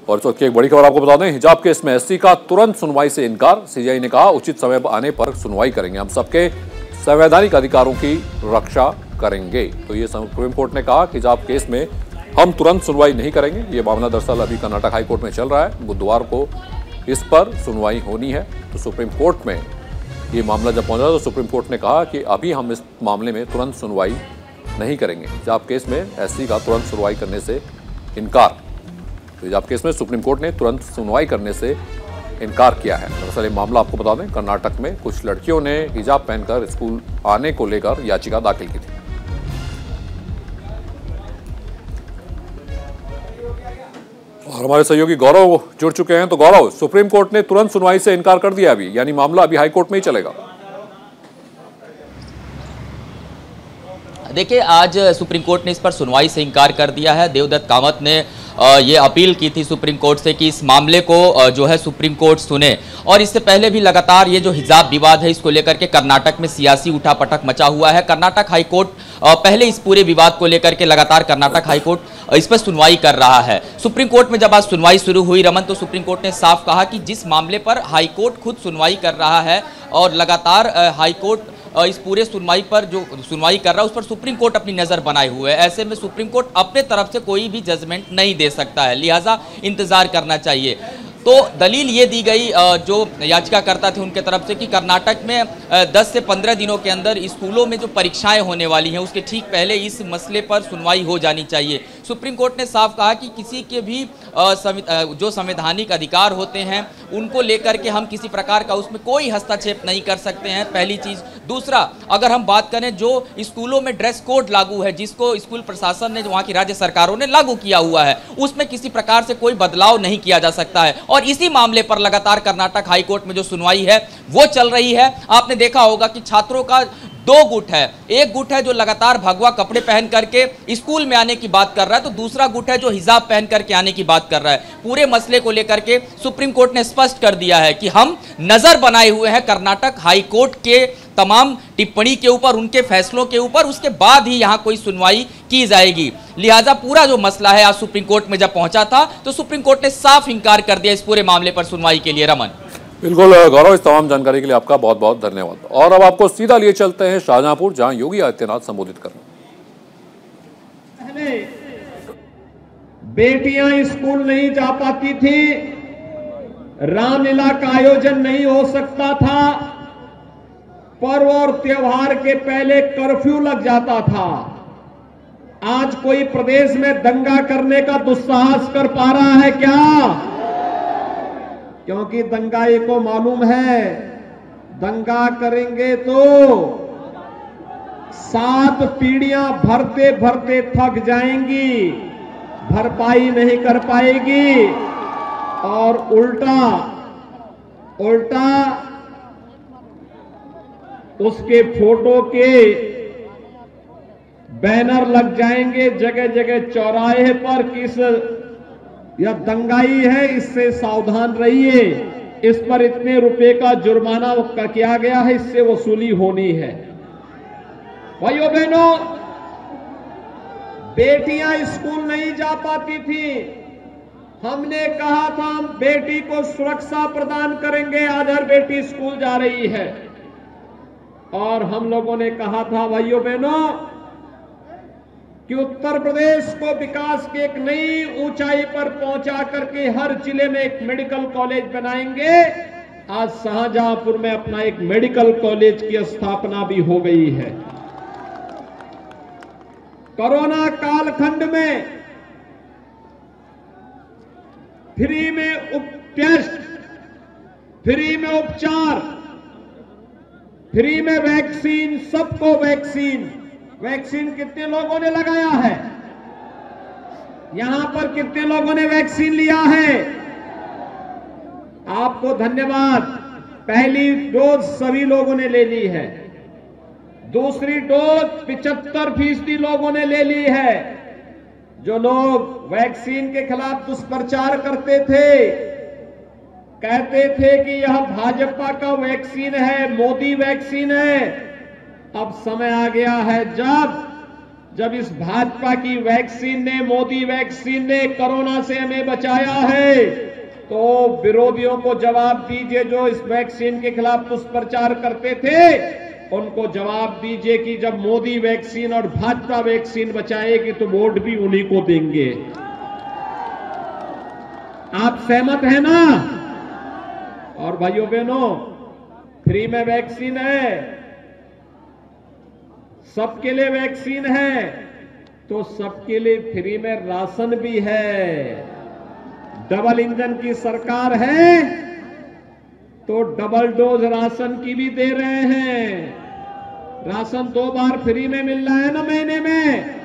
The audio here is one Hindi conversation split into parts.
और इस वक्त की एक बड़ी खबर आपको बता दें, हिजाब केस में एससी का तुरंत सुनवाई से इनकार। सीजेआई ने कहा उचित समय आने पर सुनवाई करेंगे, हम सबके संवैधानिक अधिकारों की रक्षा करेंगे। तो ये सुप्रीम कोर्ट ने कहा कि हिजाब केस में हम तुरंत सुनवाई नहीं करेंगे। ये मामला दरअसल अभी कर्नाटक हाईकोर्ट में चल रहा है, बुधवार को इस पर सुनवाई होनी है। तो सुप्रीम कोर्ट में ये मामला जब पहुंचा तो सुप्रीम कोर्ट ने कहा कि अभी हम इस मामले में तुरंत सुनवाई नहीं करेंगे। हिजाब केस में एससी का तुरंत सुनवाई करने से इनकार। तो हिजाब केस में सुप्रीम कोर्ट ने तुरंत सुनवाई करने से इनकार किया है। दरअसल ये मामला आपको बता दें, कर्नाटक में कुछ लड़कियों ने हिजाब पहनकर स्कूल आने को लेकर याचिका दाखिल की थी। और हमारे सहयोगी गौरव जुड़ चुके हैं। तो गौरव, सुप्रीम कोर्ट ने तुरंत सुनवाई से इनकार कर दिया अभी, यानी मामला अभी हाईकोर्ट में ही चलेगा। देखिए, आज सुप्रीम कोर्ट ने इस पर सुनवाई से इनकार कर दिया है। देवदत्त कामत ने ये अपील की थी सुप्रीम कोर्ट से कि इस मामले को जो है सुप्रीम कोर्ट सुने। और इससे पहले भी लगातार ये जो हिजाब विवाद है इसको लेकर के कर्नाटक में सियासी उठापटक मचा हुआ है। कर्नाटक हाईकोर्ट पहले इस पूरे विवाद को लेकर के लगातार कर्नाटक हाईकोर्ट इस पर सुनवाई कर रहा है। सुप्रीम कोर्ट में जब आज सुनवाई शुरू हुई रमन, तो सुप्रीम कोर्ट ने साफ कहा कि जिस मामले पर हाईकोर्ट खुद सुनवाई कर रहा है और लगातार हाईकोर्ट इस पूरे सुनवाई पर जो सुनवाई कर रहा है उस पर सुप्रीम कोर्ट अपनी नजर बनाए हुए है। ऐसे में सुप्रीम कोर्ट अपने तरफ से कोई भी जजमेंट नहीं दे सकता है, लिहाजा इंतजार करना चाहिए। तो दलील ये दी गई जो याचिकाकर्ता थे उनके तरफ से कि कर्नाटक में 10 से 15 दिनों के अंदर स्कूलों में जो परीक्षाएं होने वाली हैं उसके ठीक पहले इस मसले पर सुनवाई हो जानी चाहिए। सुप्रीम कोर्ट ने साफ कहा कि किसी के भी जो संवैधानिक अधिकार होते हैं उनको लेकर के हम किसी प्रकार का उसमें कोई हस्तक्षेप नहीं कर सकते हैं, पहली चीज़। दूसरा, अगर हम बात करें जो स्कूलों में ड्रेस कोड लागू है, जिसको स्कूल प्रशासन ने, वहाँ की राज्य सरकारों ने लागू किया हुआ है, उसमें किसी प्रकार से कोई बदलाव नहीं किया जा सकता है। और इसी मामले पर लगातार कर्नाटक हाईकोर्ट में जो सुनवाई है वो चल रही है। आपने देखा होगा कि छात्रों का दो गुट है, एक गुट है जो लगातार भगवा कपड़े पहन करके स्कूल में आने की बात कर रहा है, तो दूसरा गुट है जो हिजाब पहन करके आने की बात कर रहा है। पूरे मसले को लेकर के सुप्रीम कोर्ट ने स्पष्ट कर दिया है कि हम नजर बनाए हुए हैं कर्नाटक हाईकोर्ट के तमाम टिप्पणी के ऊपर, उनके फैसलों के ऊपर, उसके बाद ही यहां कोई सुनवाई की जाएगी। लिहाजा पूरा जो मसला है आज सुप्रीम कोर्ट में जब पहुंचा था तो सुप्रीम कोर्ट ने साफ इंकार कर दिया इस पूरे मामले पर सुनवाई के लिए। रमन, बिल्कुल गौरव, इस तमाम जानकारी के लिए आपका बहुत बहुत धन्यवाद। और अब आपको सीधा लिए चलते हैं शाहजहांपुर, जहां योगी आदित्यनाथ संबोधित कर रहे हैं। बेटियां स्कूल नहीं जा पाती थी, रामलीला का आयोजन नहीं हो सकता था, पर्व और त्योहार के पहले कर्फ्यू लग जाता था। आज कोई प्रदेश में दंगा करने का दुस्साहस कर पा रहा है क्या? क्योंकि दंगाई को मालूम है दंगा करेंगे तो 7 पीढ़ियां भरते भरते थक जाएंगी, भरपाई नहीं कर पाएगी और उल्टा उसके फोटो के बैनर लग जाएंगे जगह जगह चौराहे पर, किस यह दंगाई है, इससे सावधान रहिए, इस पर इतने रुपए का जुर्माना किया गया है, इससे वसूली होनी है। भाइयों बहनों, बेटियां स्कूल नहीं जा पाती थी, हमने कहा था हम बेटी को सुरक्षा प्रदान करेंगे। आज हर बेटी स्कूल जा रही है और हम लोगों ने कहा था भाइयों बहनों कि उत्तर प्रदेश को विकास की एक नई ऊंचाई पर पहुंचा करके हर जिले में एक मेडिकल कॉलेज बनाएंगे। आज शाहजहांपुर में अपना एक मेडिकल कॉलेज की स्थापना भी हो गई है। कोरोना कालखंड में फ्री में टेस्ट, फ्री में उपचार, फ्री में वैक्सीन, सबको वैक्सीन कितने लोगों ने लगाया है? यहां पर कितने लोगों ने वैक्सीन लिया है? आपको धन्यवाद। पहली डोज सभी लोगों ने ले ली है, दूसरी डोज 75% लोगों ने ले ली है। जो लोग वैक्सीन के खिलाफ दुष्प्रचार करते थे, कहते थे कि यह भाजपा का वैक्सीन है, मोदी वैक्सीन है, अब समय आ गया है जब जब इस भाजपा की वैक्सीन ने, मोदी वैक्सीन ने कोरोना से हमें बचाया है, तो विरोधियों को जवाब दीजिए जो इस वैक्सीन के खिलाफ दुष्प्रचार करते थे, उनको जवाब दीजिए कि जब मोदी वैक्सीन और भाजपा वैक्सीन बचाएगी तो वोट भी उन्हीं को देंगे। आप सहमत हैं ना? और भाइयों बहनों, फ्री में वैक्सीन है, सबके लिए वैक्सीन है, तो सबके लिए फ्री में राशन भी है। डबल इंजन की सरकार है तो डबल डोज राशन की भी दे रहे हैं। राशन 2 बार फ्री में मिल रहा है ना महीने में।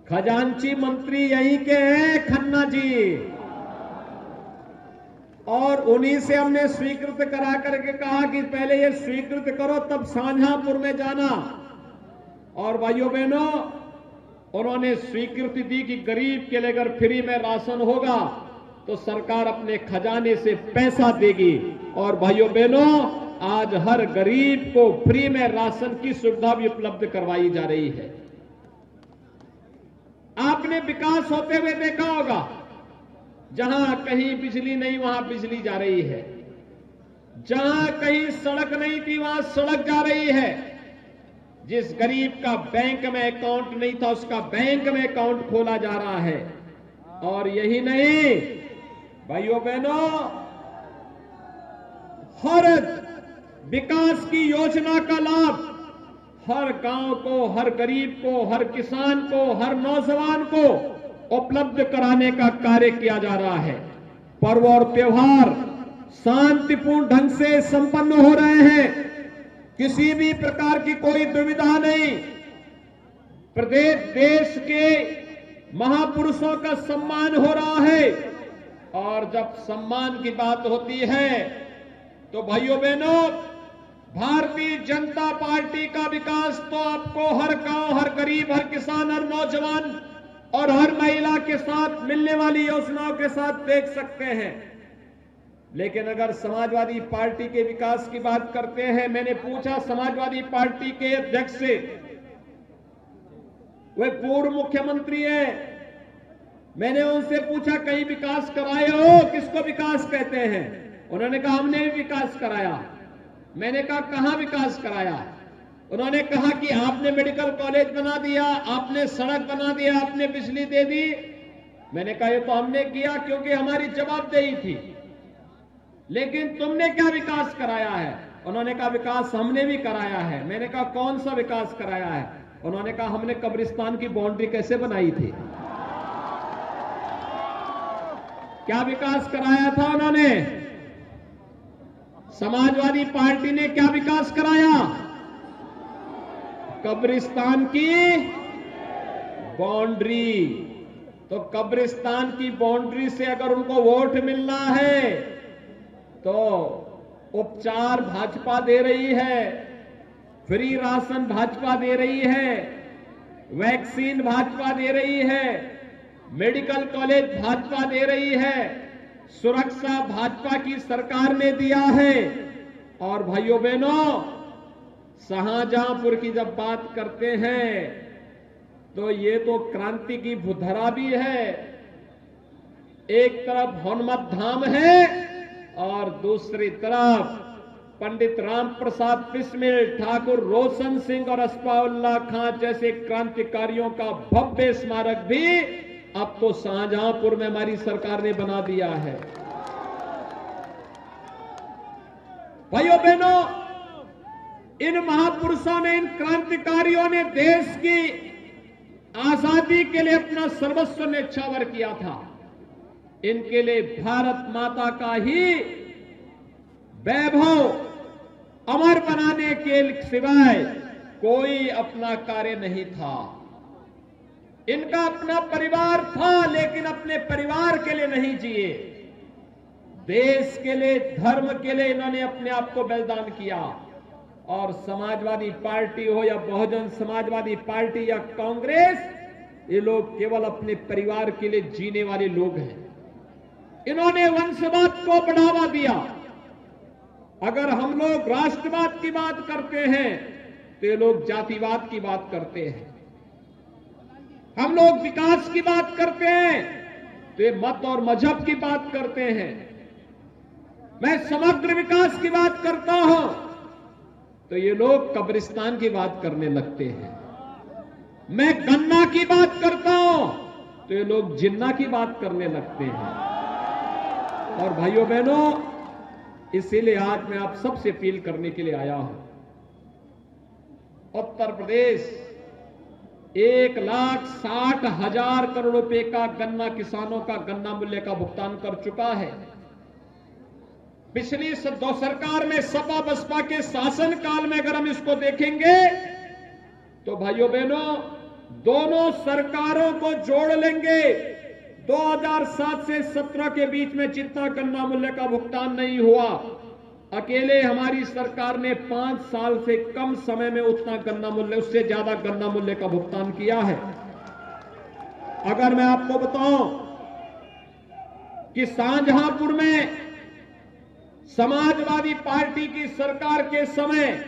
खजांची मंत्री यहीं के हैं, खन्ना जी, और उन्हीं से हमने स्वीकृत करा करके कहा कि पहले ये स्वीकृत करो तब शाहजहांपुर में जाना। और भाइयों बहनों, उन्होंने स्वीकृति दी कि गरीब के लिए अगर फ्री में राशन होगा तो सरकार अपने खजाने से पैसा देगी। और भाइयों बहनों, आज हर गरीब को फ्री में राशन की सुविधा भी उपलब्ध करवाई जा रही है। आपने विकास होते हुए देखा होगा, जहां कहीं बिजली नहीं वहां बिजली जा रही है, जहां कहीं सड़क नहीं थी वहां सड़क जा रही है, जिस गरीब का बैंक में अकाउंट नहीं था उसका बैंक में अकाउंट खोला जा रहा है। और यही नहीं भाइयों बहनों, हर विकास की योजना का लाभ हर गांव को, हर गरीब को, हर किसान को, हर नौजवान को उपलब्ध कराने का कार्य किया जा रहा है। पर्व और त्योहार शांतिपूर्ण ढंग से संपन्न हो रहे हैं, किसी भी प्रकार की कोई दुविधा नहीं। प्रदेश देश के महापुरुषों का सम्मान हो रहा है, और जब सम्मान की बात होती है तो भाइयों बहनों, भारतीय जनता पार्टी का विकास तो आपको हर गांव, हर गरीब, हर किसान, हर नौजवान और हर महिला के साथ मिलने वाली योजनाओं के साथ देख सकते हैं। लेकिन अगर समाजवादी पार्टी के विकास की बात करते हैं, मैंने पूछा समाजवादी पार्टी के अध्यक्ष से, वे पूर्व मुख्यमंत्री हैं, मैंने उनसे पूछा कहीं विकास कराए हो? किसको विकास कहते हैं? उन्होंने कहा हमने भी विकास कराया। मैंने कहा कहां विकास कराया? उन्होंने कहा कि आपने मेडिकल कॉलेज बना दिया, आपने सड़क बना दिया, आपने बिजली दे दी। मैंने कहा ये तो हमने किया क्योंकि हमारी जवाबदेही थी, लेकिन तुमने क्या विकास कराया है? उन्होंने कहा विकास हमने भी कराया है। मैंने कहा कौन सा विकास कराया है? उन्होंने कहा हमने कब्रिस्तान की बाउंड्री कैसे बनाई थी। क्या विकास कराया था उन्होंने? समाजवादी पार्टी ने क्या विकास कराया? कब्रिस्तान की बाउंड्री। तो कब्रिस्तान की बाउंड्री से अगर उनको वोट मिलना है तो उपचार भाजपा दे रही है, फ्री राशन भाजपा दे रही है, वैक्सीन भाजपा दे रही है, मेडिकल कॉलेज भाजपा दे रही है, सुरक्षा भाजपा की सरकार ने दिया है। और भाइयों बहनों, शाहजहांपुर की जब बात करते हैं तो ये तो क्रांति की भूधरा भी है। एक तरफ हनुमत धाम है और दूसरी तरफ पंडित राम प्रसाद बिस्मिल, ठाकुर रोशन सिंह और अस्फाउल्लाह खां जैसे क्रांतिकारियों का भव्य स्मारक भी अब तो शाहजहांपुर में हमारी सरकार ने बना दिया है। भाइयों बहनों, इन महापुरुषों ने, इन क्रांतिकारियों ने देश की आजादी के लिए अपना सर्वस्व न्यौछावर किया था। इनके लिए भारत माता का ही वैभव अमर बनाने के सिवाय कोई अपना कार्य नहीं था। इनका अपना परिवार था, लेकिन अपने परिवार के लिए नहीं जिए, देश के लिए, धर्म के लिए इन्होंने अपने आप को बलिदान किया। और समाजवादी पार्टी हो या बहुजन समाजवादी पार्टी या कांग्रेस, ये लोग केवल अपने परिवार के लिए जीने वाले लोग हैं। इन्होंने वंशवाद को बढ़ावा दिया। अगर हम लोग राष्ट्रवाद की बात करते हैं तो ये लोग जातिवाद की बात करते हैं। हम लोग विकास की बात करते हैं तो ये मत और मजहब की बात करते हैं। मैं समग्र विकास की बात करता हूं तो ये लोग कब्रिस्तान की बात करने लगते हैं। मैं गन्ना की बात करता हूं तो ये लोग जिन्ना की बात करने लगते हैं। और भाइयों बहनों, इसीलिए आज मैं आप सबसे अपील करने के लिए आया हूं। उत्तर प्रदेश 1,60,000 करोड़ रुपए का गन्ना किसानों का गन्ना मूल्य का भुगतान कर चुका है। पिछली दो सरकार में सपा बसपा के शासन काल में अगर हम इसको देखेंगे तो भाइयों बहनों, दोनों सरकारों को जोड़ लेंगे 2007 से 17 के बीच में जितना गन्ना मूल्य का भुगतान नहीं हुआ, अकेले हमारी सरकार ने 5 साल से कम समय में उतना गन्ना मूल्य, उससे ज्यादा गन्ना मूल्य का भुगतान किया है। अगर मैं आपको बताऊं कि शाहजहांपुर में समाजवादी पार्टी की सरकार के समय,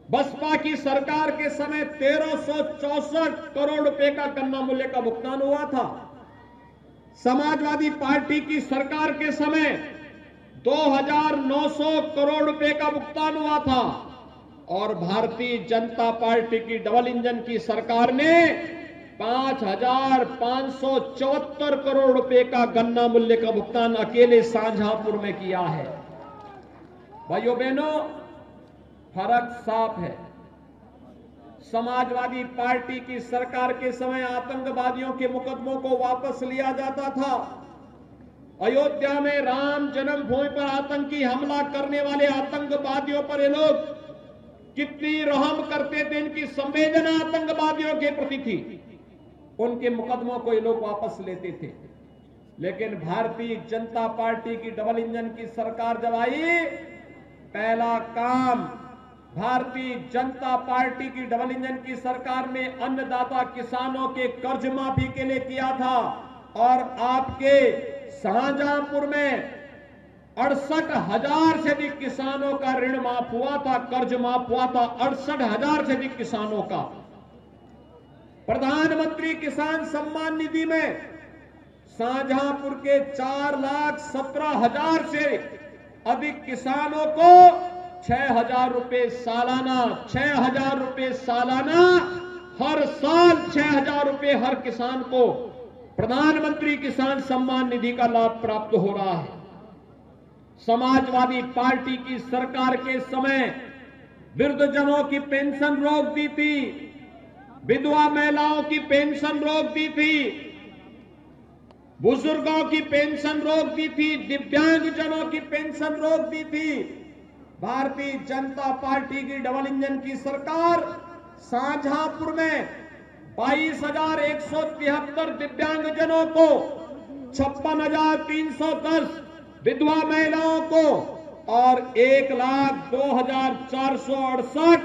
बसपा की सरकार के समय 1364 करोड़ रुपए का गन्ना मूल्य का भुगतान हुआ था। समाजवादी पार्टी की सरकार के समय 2,900 करोड़ रुपए का भुगतान हुआ था और भारतीय जनता पार्टी की डबल इंजन की सरकार ने 5,574 करोड़ रुपए का गन्ना मूल्य का भुगतान अकेले शाहजहांपुर में किया है। भाइयों बहनों, फर्क साफ है। समाजवादी पार्टी की सरकार के समय आतंकवादियों के मुकदमों को वापस लिया जाता था। अयोध्या में राम जन्मभूमि पर आतंकी हमला करने वाले आतंकवादियों पर ये लोग कितनी रहम करते थे, इनकी संवेदना आतंकवादियों के प्रति थी। उनके मुकदमों को ये लोग वापस लेते थे। लेकिन भारतीय जनता पार्टी की डबल इंजन की सरकार जब आई, पहला काम भारतीय जनता पार्टी की डबल इंजन की सरकार ने अन्नदाता किसानों के कर्ज माफी के लिए किया था और आपके शाहजहांपुर में 68,000 से अधिक किसानों का ऋण माफ हुआ था, कर्ज माफ हुआ था 68,000 से अधिक किसानों का। प्रधानमंत्री किसान सम्मान निधि में शाहजहांपुर के 4,17,000 से अधिक किसानों को 6,000 रुपए सालाना, 6,000 रुपए सालाना, हर साल 6,000 रुपए हर किसान को प्रधानमंत्री किसान सम्मान निधि का लाभ प्राप्त हो रहा है। समाजवादी पार्टी की सरकार के समय वृद्धजनों की पेंशन रोक दी थी, विधवा महिलाओं की पेंशन रोक दी थी, बुजुर्गों की पेंशन रोक दी थी, दिव्यांगजनों की पेंशन रोक दी थी। भारतीय जनता पार्टी की डबल इंजन की सरकार शाहजहांपुर में 22,173 दिव्यांगजनों को, 56,310 विधवा महिलाओं को और 1,02,468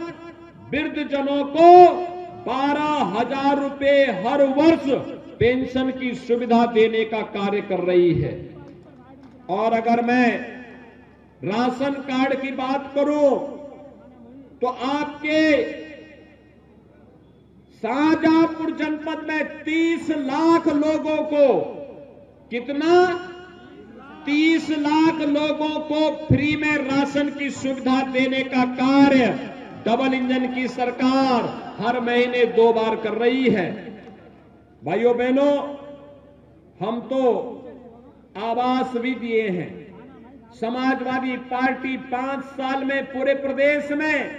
वृद्धजनों को 12,000 रुपए हर वर्ष पेंशन की सुविधा देने का कार्य कर रही है। और अगर मैं राशन कार्ड की बात करूं तो आपके शाहजहांपुर जनपद में 30 लाख लोगों को, कितना, 30 लाख लोगों को फ्री में राशन की सुविधा देने का कार्य डबल इंजन की सरकार हर महीने 2 बार कर रही है। भाइयों बहनों, हम तो आवास भी दिए हैं। समाजवादी पार्टी 5 साल में पूरे प्रदेश में,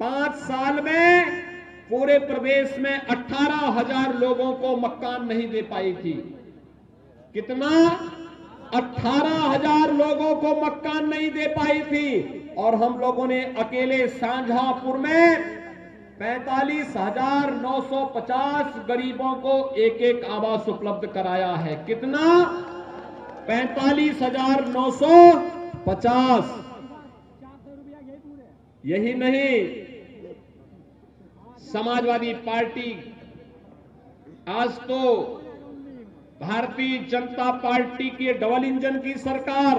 5 साल में पूरे प्रदेश में 18,000 लोगों को मकान नहीं दे पाई थी। कितना? 18,000 लोगों को मकान नहीं दे पाई थी। और हम लोगों ने अकेले शाहजहांपुर में 45,950 गरीबों को एक आवास उपलब्ध कराया है। कितना? 45,950। यही नहीं, समाजवादी पार्टी आज तो भारतीय जनता पार्टी की डबल इंजन की सरकार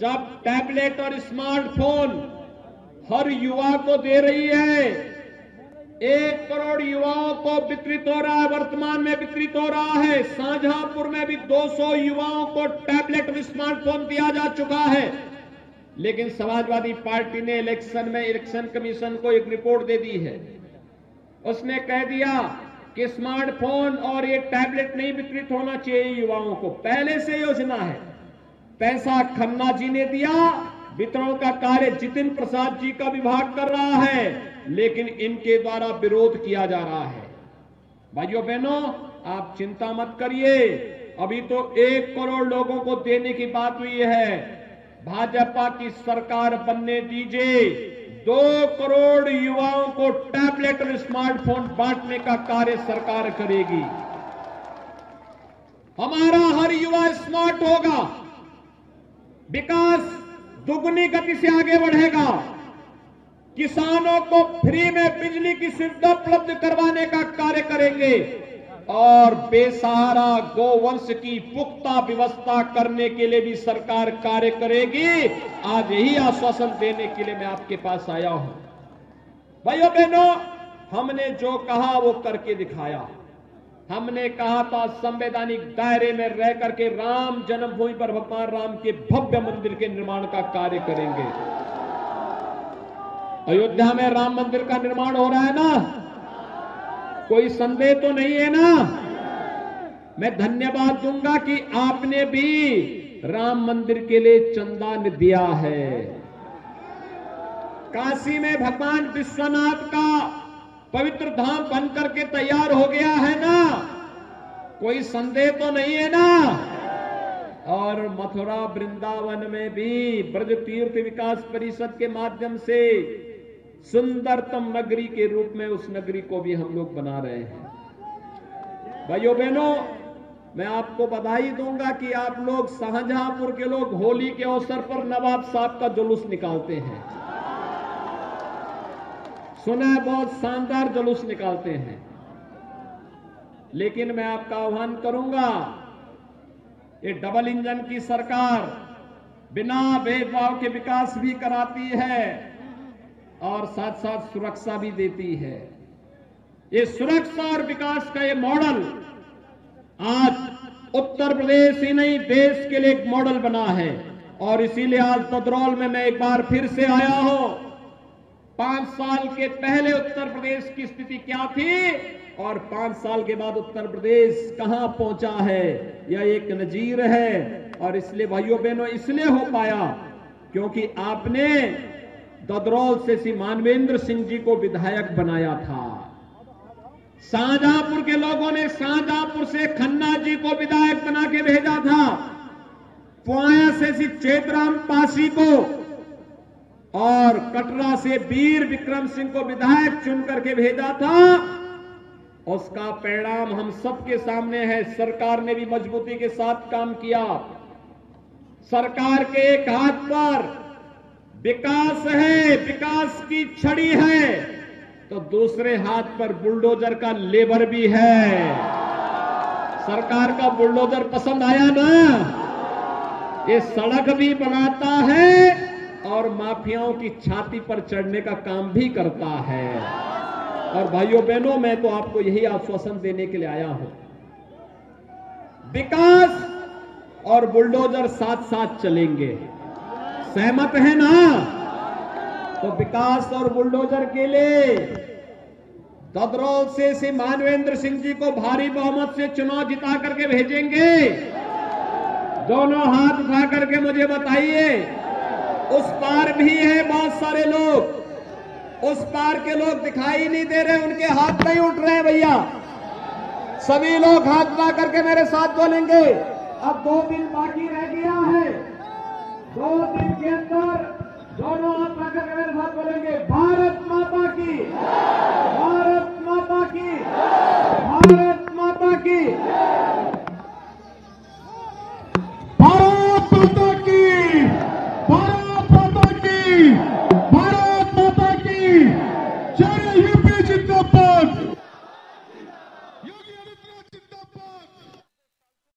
जब टैबलेट और स्मार्टफोन हर युवा को दे रही है, 1 करोड़ युवाओं को वितरित हो रहा है, वर्तमान में वितरित हो रहा है। शाहजहांपुर में भी 200 युवाओं को टैबलेट और स्मार्टफोन दिया जा चुका है। लेकिन समाजवादी पार्टी ने इलेक्शन कमीशन को एक रिपोर्ट दे दी है। उसने कह दिया कि स्मार्टफोन और ये टैबलेट नहीं वितरित होना चाहिए युवाओं को। पहले से योजना है, पैसा खन्ना जी ने दिया, वितरण का कार्य जितिन प्रसाद जी का विभाग कर रहा है, लेकिन इनके द्वारा विरोध किया जा रहा है। भाइयों बहनों, आप चिंता मत करिए, अभी तो 1 करोड़ लोगों को देने की बात हुई है। भाजपा की सरकार बनने दीजिए, 2 करोड़ युवाओं को टैबलेट और स्मार्टफोन बांटने का कार्य सरकार करेगी। हमारा हर युवा स्मार्ट होगा, विकास दुगनी गति से आगे बढ़ेगा, किसानों को फ्री में बिजली की सुविधा उपलब्ध करवाने का कार्य करेंगे और बेसहारा गोवंश की पुख्ता व्यवस्था करने के लिए भी सरकार कार्य करेगी। आज यही आश्वासन देने के लिए मैं आपके पास आया हूं। भाइयों बहनों, हमने जो कहा वो करके दिखाया। हमने कहा था संवैधानिक दायरे में रह करके राम जन्मभूमि पर भगवान राम के भव्य मंदिर के निर्माण का कार्य करेंगे। अयोध्या में राम मंदिर का निर्माण हो रहा है ना, कोई संदेह तो नहीं है ना। मैं धन्यवाद दूंगा कि आपने भी राम मंदिर के लिए चंदा दिया है। काशी में भगवान विश्वनाथ का पवित्र धाम बन करके तैयार हो गया है ना, कोई संदेह तो नहीं है ना। और मथुरा वृंदावन में भी ब्रज तीर्थ विकास परिषद के माध्यम से सुंदरतम नगरी के रूप में उस नगरी को भी हम लोग बना रहे हैं। भाइयों बहनों, मैं आपको बधाई दूंगा कि आप लोग शाहजहांपुर के लोग होली के अवसर पर नवाब साहब का जुलूस निकालते हैं। सुना है बहुत शानदार जुलूस निकालते हैं। लेकिन मैं आपका आह्वान करूंगा, ये डबल इंजन की सरकार बिना भेदभाव के विकास भी कराती है और साथ साथ सुरक्षा भी देती है। ये सुरक्षा और विकास का ये मॉडल आज उत्तर प्रदेश ही नहीं देश के लिए एक मॉडल बना है। और इसीलिए आज ददरौल में मैं एक बार फिर से आया हूं। 5 साल के पहले उत्तर प्रदेश की स्थिति क्या थी और 5 साल के बाद उत्तर प्रदेश कहां पहुंचा है, यह एक नजीर है। और इसलिए भाइयों बहनों, इसलिए हो पाया क्योंकि आपने ददरौल से श्री मानवेंद्र सिंह जी को विधायक बनाया था। शाहजहांपुर के लोगों ने शाहजहांपुर से खन्ना जी को विधायक बना के भेजा था। पुआया से श्री चेतराम पासी को और कटरा से वीर विक्रम सिंह को विधायक चुन करके भेजा था। उसका परिणाम हम सबके सामने है। सरकार ने भी मजबूती के साथ काम किया। सरकार के एक हाथ पर विकास है, विकास की छड़ी है, तो दूसरे हाथ पर बुलडोजर का लेबर भी है। सरकार का बुलडोजर पसंद आया ना? ये सड़क भी बनाता है और माफियाओं की छाती पर चढ़ने का काम भी करता है। और भाइयों बहनों, मैं तो आपको यही आश्वासन देने के लिए आया हूं, विकास और बुलडोजर साथ साथ चलेंगे। सहमत है ना? तो विकास और बुलडोजर के लिए ददरौल से श्री मानवेंद्र सिंह जी को भारी बहुमत से चुनाव जिता करके भेजेंगे। दोनों हाथ उठा करके मुझे बताइए। उस पार भी है बहुत सारे लोग, उस पार के लोग दिखाई नहीं दे रहे, उनके हाथ नहीं उठ रहे हैं। भैया सभी लोग हाथ उठा करके मेरे साथ बोलेंगे। अब 2 दिन बाकी रह गया है, 2 दिन के अंदर दोनों